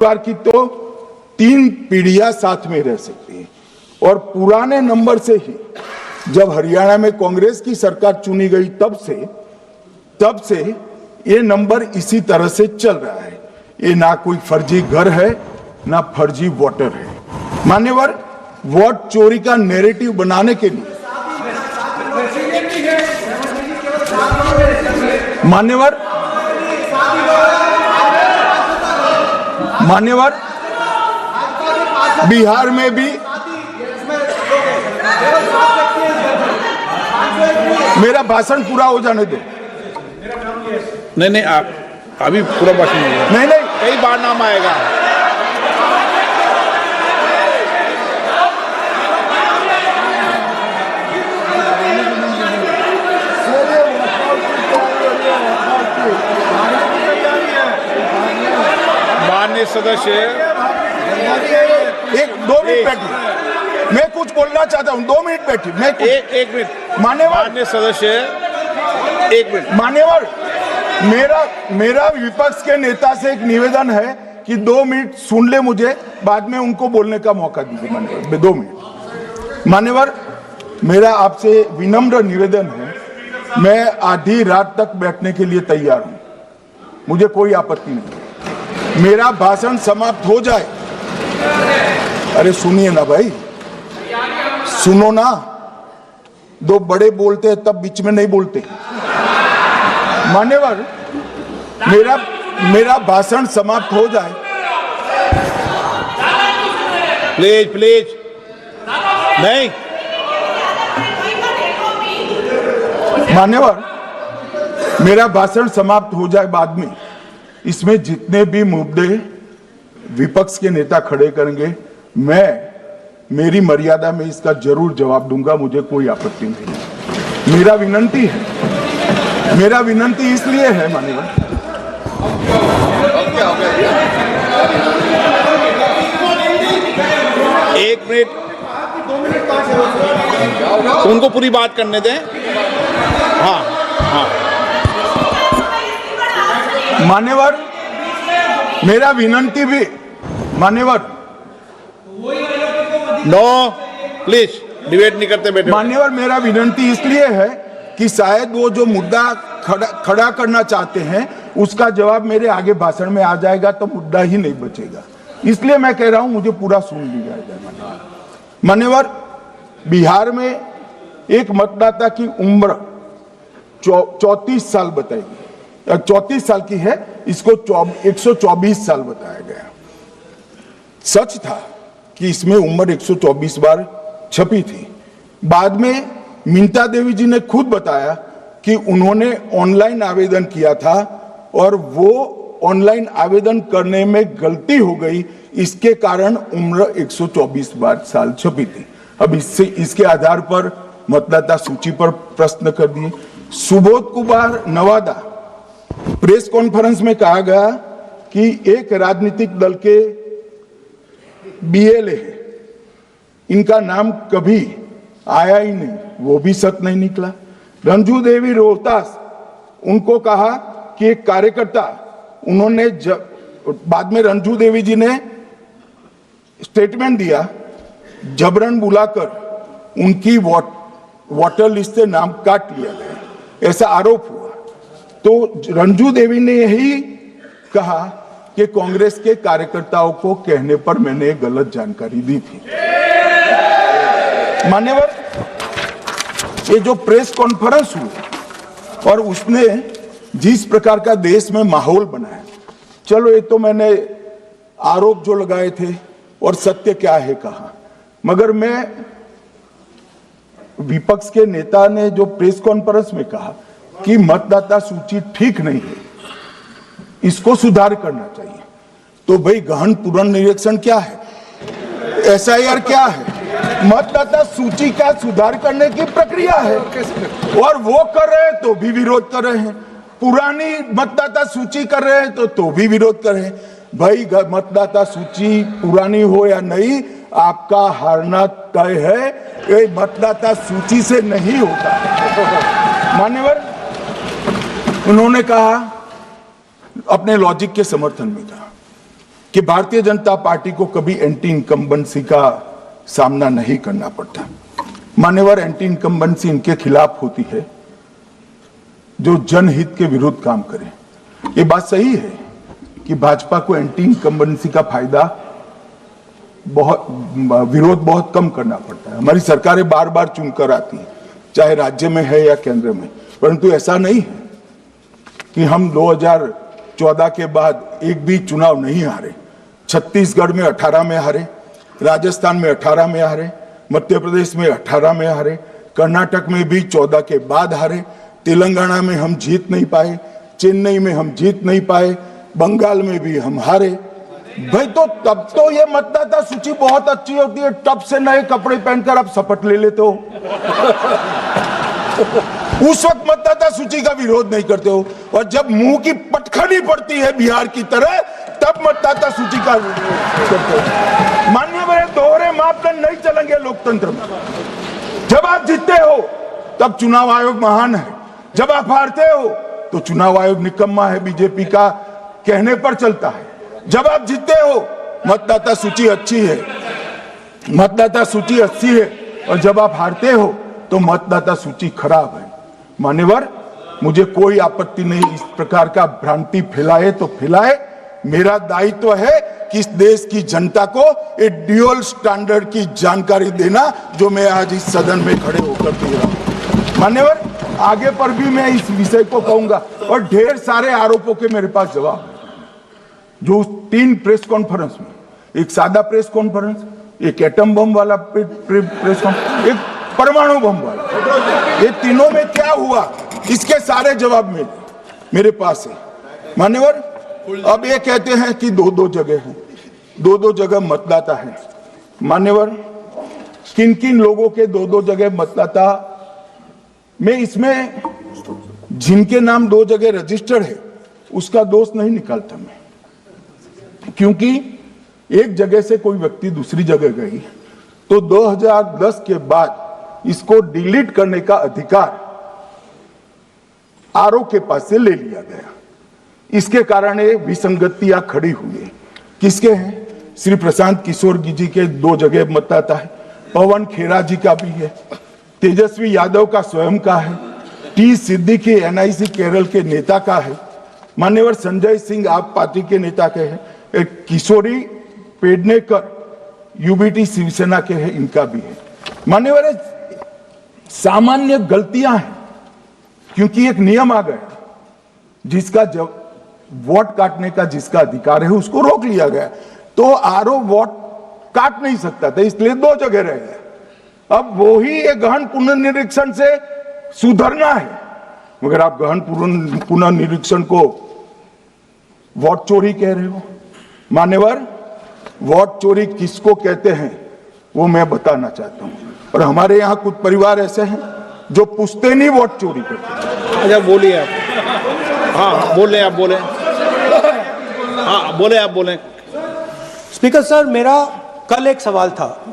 परिवार की तो 3 पीढ़ियां साथ में रह सकती हैं। और पुराने नंबर से ही जब हरियाणा में कांग्रेस की सरकार चुनी गई तब से ये नंबर इसी तरह से चल रहा है। ये ना कोई फर्जी घर है ना फर्जी वोटर है। मान्यवर, वोट चोरी का नैरेटिव बनाने के लिए मान्यवर बिहार में भी मेरा भाषण पूरा हो जाने दो। नहीं, आप अभी पूरा भाषण नहीं, कई बार नाम आएगा। माननीय सदस्य, 2 मिनट बैठिए, मैं कुछ बोलना चाहता हूं। 2 मिनट बैठिए, मैं एक मिनट। माननीय सदस्य, 1 मिनट। मान्यवर, मेरा विपक्ष के नेता से एक निवेदन है कि 2 मिनट सुन ले मुझे, बाद में उनको बोलने का मौका दीजिए। मान्यवर, 2 मिनट। मान्यवर, मेरा आपसे विनम्र निवेदन है, मैं आधी रात तक बैठने के लिए तैयार हूं, मुझे कोई आपत्ति नहीं। मेरा भाषण समाप्त हो जाए, अरे सुनिए ना भाई, सुनो ना, 2 बड़े बोलते हैं तब बीच में नहीं बोलते। मान्यवर, मेरा भाषण समाप्त हो जाए। प्लीज नहीं। मान्यवर, मेरा भाषण समाप्त हो जाए बाद में, इसमें जितने भी मुद्दे विपक्ष के नेता खड़े करेंगे, मेरी मर्यादा में इसका जरूर जवाब दूंगा, मुझे कोई आपत्ति नहीं। मेरा विनंती इसलिए है मान्यवर, एक मिनट, उनको पूरी बात करने दें। हाँ। मान्यवर, मेरा विनंती भी, मान्यवर, नो प्लीज डिबेट नहीं करते बेटे। मान्यवर, मेरा विनंती इसलिए है कि शायद वो जो मुद्दा खड़ा करना चाहते हैं उसका जवाब मेरे आगे भाषण में आ जाएगा तो मुद्दा ही नहीं बचेगा, इसलिए मैं कह रहा हूं मुझे पूरा सुन लिया जाए। मान्यवर, बिहार में एक मतदाता की उम्र 34 साल बताई गई, 34 साल की है, इसको 124 साल बताया गया। सच था कि इसमें उम्र 124 बार छपी थी। बाद में मिंता देवी जी ने खुद बताया कि उन्होंने ऑनलाइन आवेदन किया था और वो ऑनलाइन आवेदन करने में गलती हो गई, इसके कारण उम्र 124 बार साल छपी थी। अब इसके आधार पर मतदाता सूची पर प्रश्न कर दिए। सुबोध कुमार नवादा, प्रेस कॉन्फ्रेंस में कहा गया कि एक राजनीतिक दल के बीएलए है, इनका नाम कभी आया ही नहीं, वो भी सच नहीं निकला। रंजू देवी रोहतास, उनको कहा कि एक कार्यकर्ता, उन्होंने बाद में रंजू देवी जी ने स्टेटमेंट दिया, जबरन बुलाकर उनकी वोटर लिस्ट से नाम काट लिया गया, ऐसा आरोप हुआ। तो रंजू देवी ने यही कहा कि कांग्रेस के कार्यकर्ताओं को कहने पर मैंने गलत जानकारी दी थी। मान्यवर, ये जो प्रेस कॉन्फ्रेंस हुई और उसने जिस प्रकार का देश में माहौल बनाया, चलो ये तो मैंने आरोप जो लगाए थे और सत्य क्या है कहा, मगर मैं विपक्ष के नेता ने जो प्रेस कॉन्फ्रेंस में कहा कि मतदाता सूची ठीक नहीं है, इसको सुधार करना चाहिए, तो भाई गहन पुनर्निरीक्षण क्या है, एसआईआर क्या है, मतदाता सूची का सुधार करने की प्रक्रिया है, और वो कर रहे हैं तो भी विरोध कर रहे हैं, पुरानी मतदाता सूची कर रहे हैं तो भी विरोध कर रहे हैं। भाई मतदाता सूची पुरानी हो या नहीं, आपका हारना तय है, ये मतदाता सूची से नहीं होता। मान्यवर, उन्होंने कहा, अपने लॉजिक के समर्थन में कहा कि भारतीय जनता पार्टी को कभी एंटी इनकम्बेंसी का सामना नहीं करना पड़ता। मान्यवर, एंटी इनकम्बेंसी इनके खिलाफ होती है जो जनहित के विरुद्ध काम करे। ये बात सही है कि भाजपा को एंटी इनकम्बेंसी का फायदा विरोध बहुत कम करना पड़ता है। हमारी सरकारें बार बार चुनकर आती हैं, चाहे राज्य में है या केंद्र में, परंतु ऐसा नहीं है कि हम 2014 के बाद एक भी चुनाव नहीं हारे। छत्तीसगढ़ में 18 में हारे, राजस्थान में 18 में हारे, मध्य प्रदेश में 18 में हारे, कर्नाटक में भी 14 के बाद हारे, तेलंगाना में हम जीत नहीं पाए, चेन्नई में हम जीत नहीं पाए, बंगाल में भी हम हारे। भाई तो तब तो ये मतदाता सूची बहुत अच्छी होती है, तब से नए कपड़े पहनकर आप शपथ ले लेते हो। उस वक्त मतदाता सूची का विरोध नहीं करते हो, और जब मुंह की पटखनी पड़ती है बिहार की तरह, तब मतदाता सूची का विरोध करते हो। माननीय मेरे दोहरे मापदंड नहीं चलेंगे लोकतंत्र में। जब आप जीतते हो तब चुनाव आयोग महान है, जब आप हारते हो तो चुनाव आयोग निकम्मा है, बीजेपी का कहने पर चलता है। जब आप जीतते हो मतदाता सूची अच्छी है, मतदाता सूची अच्छी है, और जब आप हारते हो तो मतदाता सूची खराब है। मान्यवर, मुझे कोई आपत्ति नहीं, इस प्रकार का भ्रांति फैलाए तो फैलाए। मेरा दायित्व है कि इस देश की जनता को एक ड्यूअल स्टैंडर्ड की जानकारी देना, जो मैं आज इस सदन में खड़े होकर दे रहा हूं। मान्यवर, आगे पर भी मैं इस विषय को कहूंगा, और ढेर सारे आरोपों के मेरे पास जवाब है। जो 3 प्रेस कॉन्फ्रेंस में, एक सादा प्रेस कॉन्फ्रेंस, एक एटम बम वाला प्रेस कॉन्फ्रेंस, एक परमाणु बम वाला, ये तीनों में क्या हुआ, इसके सारे जवाब मेरे पास है। मान्यवर, अब ये कहते हैं कि 2-2 जगह है, 2-2 जगह मतदाता है। मान्यवर, किन किन लोगों के 2-2 जगह मतदाता में, इसमें जिनके नाम 2 जगह रजिस्टर्ड है उसका दोष नहीं निकालता मैं, क्योंकि एक जगह से कोई व्यक्ति दूसरी जगह गई तो 2010 के बाद इसको डिलीट करने का अधिकार आरओ के पास से ले लिया गया। इसके कारण ये विसंगतियां खड़ी हुई है। किसके हैं? श्री प्रशांत किशोर जी के 2 जगह मतदाता है, पवन खेरा जी का भी है, तेजस्वी यादव का स्वयं का है, टी सिद्दीकी एनआईसी केरल के नेता का है, मान्यवर संजय सिंह आप पार्टी के नेता के हैं, एक किशोरी पेडनेकर यूबीटी शिवसेना के हैं, इनका भी है। मान्यवर, सामान्य गलतियां हैं, क्योंकि एक नियम आ गया, जिसका जब वोट काटने का जिसका अधिकार है उसको रोक लिया गया, तो आरओ वोट काट नहीं सकता था, इसलिए 2 जगह रह गया। अब वही एक गहन पुनर्निरीक्षण से सुधरना है, मगर आप गहन पुनर्निरीक्षण को वोट चोरी कह रहे हो। मान्यवर, वोट चोरी किसको कहते हैं वो मैं बताना चाहता हूं, और हमारे यहां कुछ परिवार ऐसे हैं जो पुश्तैनी वोट चोरी करते हैं। अच्छा, बोलिए आप। हाँ, बोले आप, बोले। हाँ, बोले आप, बोले। स्पीकर सर, मेरा कल एक सवाल था।